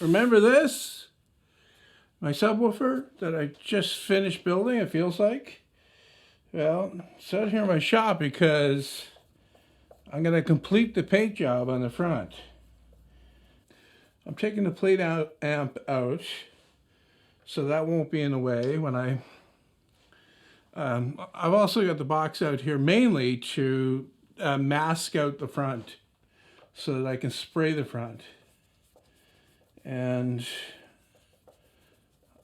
Remember this? My subwoofer that I just finished building, it feels like. Well, it's out here in my shop because I'm going to complete the paint job on the front. I'm taking the plate amp out so that won't be in the way when I've also got the box out here mainly to mask out the front so that I can spray the front. And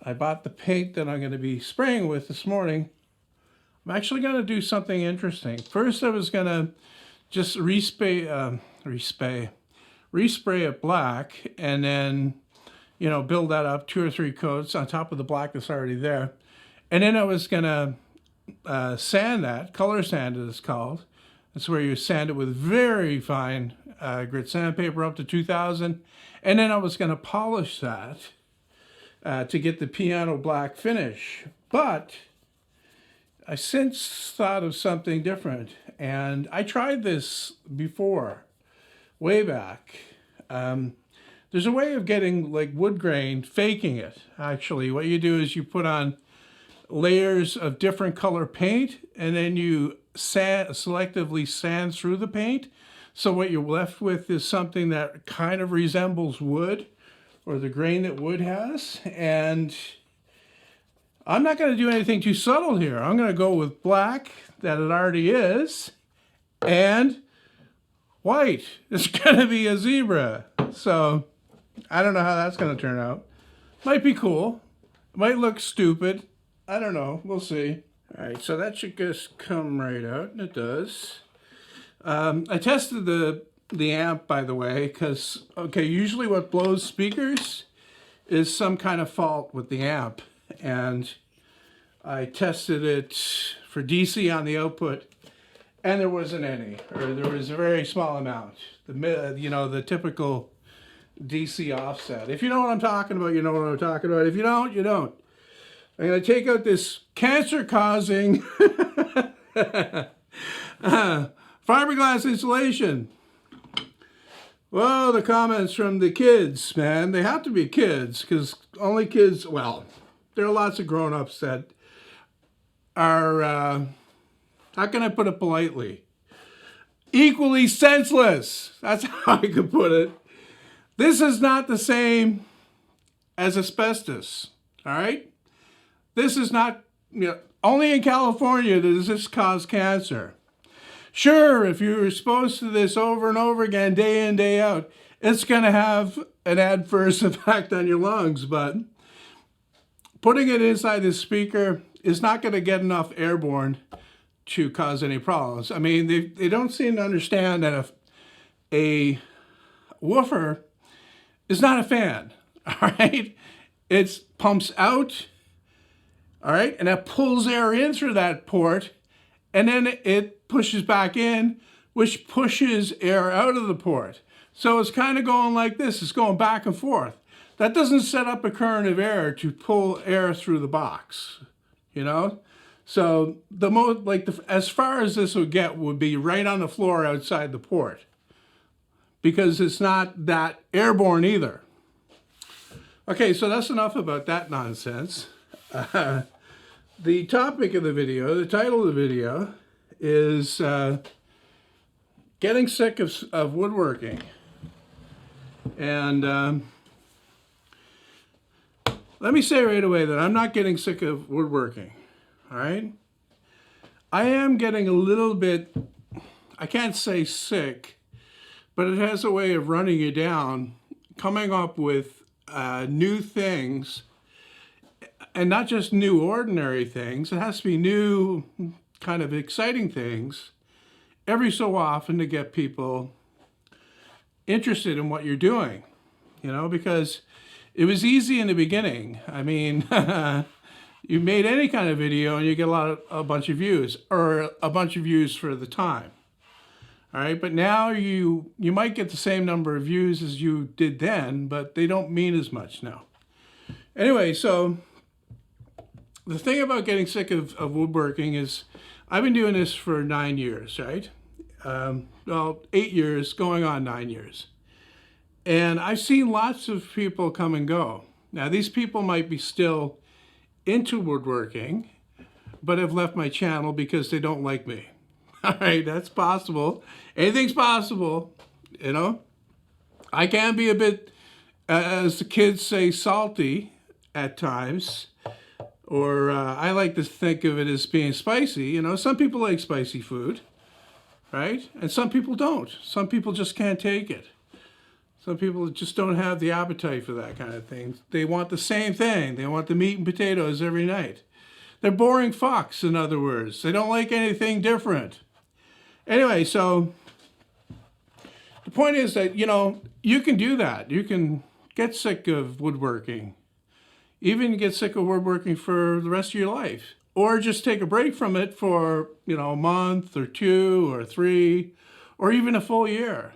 I bought the paint that I'm going to be spraying with this morning. I'm actually going to do something interesting. First, I was going to just respray it black and then, you know, build that up 2 or 3 coats on top of the black that's already there. And then I was going to sand that, color sand it is called. That's where you sand it with very fine grit sandpaper up to 2000. And then I was going to polish that to get the piano black finish. But I since thought of something different. And I tried this before, way back. There's a way of getting like wood grain, faking it, actually. What you do is you put on layers of different color paint and then you selectively sand through the paint. So what you're left with is something that kind of resembles wood or the grain that wood has. And I'm not going to do anything too subtle here. I'm going to go with black that it already is and white. It's going to be a zebra. So I don't know how that's going to turn out. Might be cool. Might look stupid. I don't know. We'll see. All right, so that should just come right out, and it does. I tested the amp, by the way, because, okay, usually what blows speakers is some kind of fault with the amp. And I tested it for DC on the output, and there wasn't any, or there was a very small amount. The typical DC offset. If you know what I'm talking about, you know what I'm talking about. If you don't, you don't. I'm going to take out this cancer-causing fiberglass insulation. Well, the comments from the kids, man, they have to be kids, because only kids, well, there are lots of grown-ups that are, how can I put it politely? Equally senseless. That's how I could put it. This is not the same as asbestos, all right? This is not, only in California does this cause cancer. Sure, if you're exposed to this over and over again, day in, day out, it's going to have an adverse effect on your lungs, but putting it inside the speaker is not going to get enough airborne to cause any problems. I mean, they don't seem to understand that a woofer is not a fan, all right? It pumps out, all right, and that pulls air in through that port, and then it pushes back in, which pushes air out of the port. So it's kind of going like this. It's going back and forth. That doesn't set up a current of air to pull air through the box, you know? So as far as this would get would be right on the floor outside the port, because it's not that airborne either. Okay, so that's enough about that nonsense. The topic of the video, the title of the video is getting sick of woodworking. And let me say right away that I'm not getting sick of woodworking, all right? I am getting a little bit, I can't say sick, but it has a way of running you down, coming up with new things. And not just new ordinary things, it has to be new kind of exciting things every so often to get people interested in what you're doing, you know, because it was easy in the beginning. I mean, you made any kind of video and you get a bunch of views, or a bunch of views for the time. All right, but now you might get the same number of views as you did then, but they don't mean as much now. Anyway, so the thing about getting sick of woodworking is I've been doing this for 9 years, right? Well, 8 years, going on 9 years. And I've seen lots of people come and go. Now, these people might be still into woodworking, but have left my channel because they don't like me. All right, that's possible. Anything's possible, you know. I can be a bit, as the kids say, salty at times. Or I like to think of it as being spicy. You know, some people like spicy food, right? And some people don't. Some people just can't take it. Some people just don't have the appetite for that kind of thing. They want the same thing. They want the meat and potatoes every night. They're boring fucks, in other words. They don't like anything different. Anyway, so the point is that, you know, you can do that. You can get sick of woodworking. Even get sick of woodworking for the rest of your life. Or just take a break from it for, you know, a month or 2 or 3, or even a full year.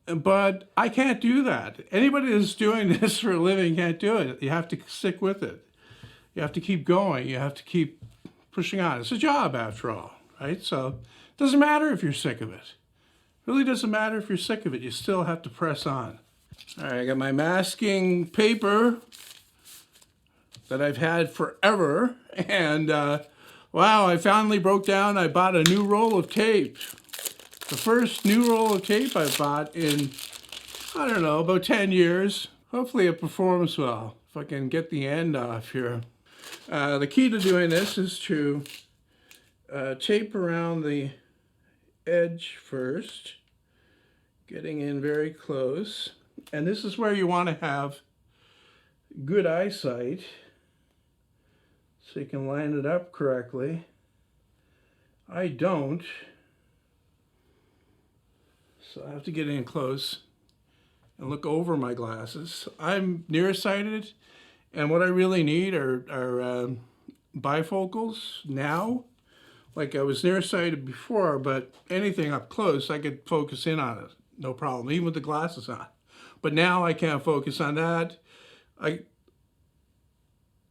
But I can't do that. Anybody that's doing this for a living can't do it. You have to stick with it. You have to keep going. You have to keep pushing on. It's a job, after all, right? So it doesn't matter if you're sick of it. It really doesn't matter if you're sick of it. You still have to press on. All right, I got my masking paper that I've had forever. And wow, I finally broke down. I bought a new roll of tape. The first new roll of tape I bought in, I don't know, about 10 years. Hopefully it performs well. If I can get the end off here. The key to doing this is to tape around the edge first, getting in very close. And this is where you want to have good eyesight so you can line it up correctly. I don't. So I have to get in close and look over my glasses. I'm nearsighted, and what I really need are bifocals now. Like I was nearsighted before, but anything up close, I could focus in on it, no problem, even with the glasses on. But now I can't focus on that.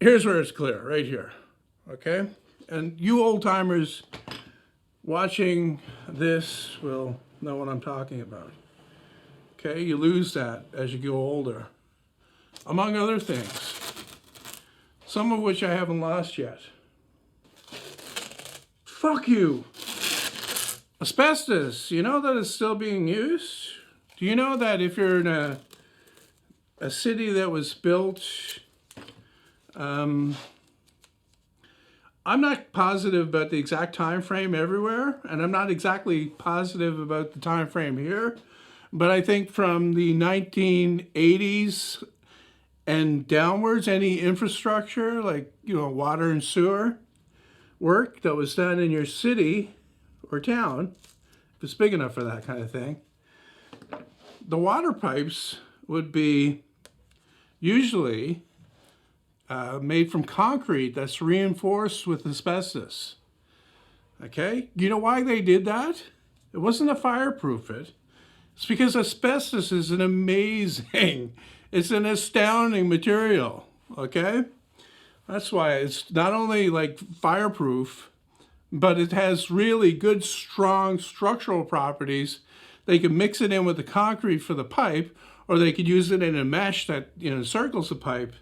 Here's where it's clear, right here, okay? And you old-timers watching this will know what I'm talking about. Okay, you lose that as you get older, among other things, some of which I haven't lost yet. Fuck you. Asbestos, you know that it's still being used? Do you know that if you're in a city that was built, I'm not positive about the exact time frame everywhere, and I'm not exactly positive about the time frame here, but I think from the 1980s and downwards, any infrastructure like, you know, water and sewer work that was done in your city or town, if it's big enough for that kind of thing, the water pipes would be usually made from concrete that's reinforced with asbestos. Okay? You know why they did that? It wasn't to fireproof it. It's because asbestos is an amazing, it's an astounding material. Okay? That's why it's not only like fireproof, but it has really good, strong structural properties. They can mix it in with the concrete for the pipe, or they could use it in a mesh that, you know, encircles the pipe,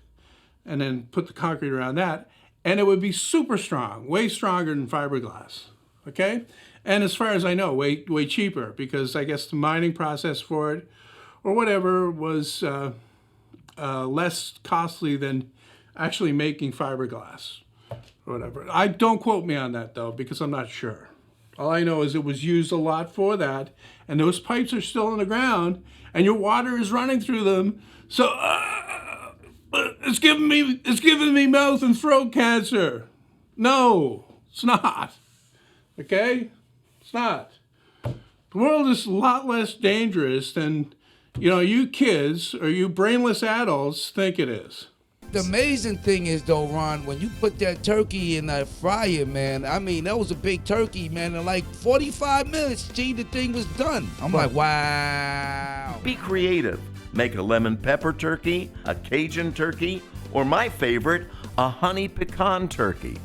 and then put the concrete around that, and it would be super strong, way stronger than fiberglass, okay? And as far as I know, way cheaper, because I guess the mining process for it, or whatever, was less costly than actually making fiberglass, or whatever. Don't quote me on that, though, because I'm not sure. All I know is it was used a lot for that, and those pipes are still in the ground, and your water is running through them, so it's giving me mouth and throat cancer. No, it's not. Okay? It's not. The world is a lot less dangerous than, you know, you kids or you brainless adults think it is. The amazing thing is, though, Ron, when you put that turkey in that fryer, man, I mean, that was a big turkey, man. In like 45 minutes, gee, the thing was done. I'm like, wow. Be creative. Make a lemon pepper turkey, a Cajun turkey, or my favorite, a honey pecan turkey.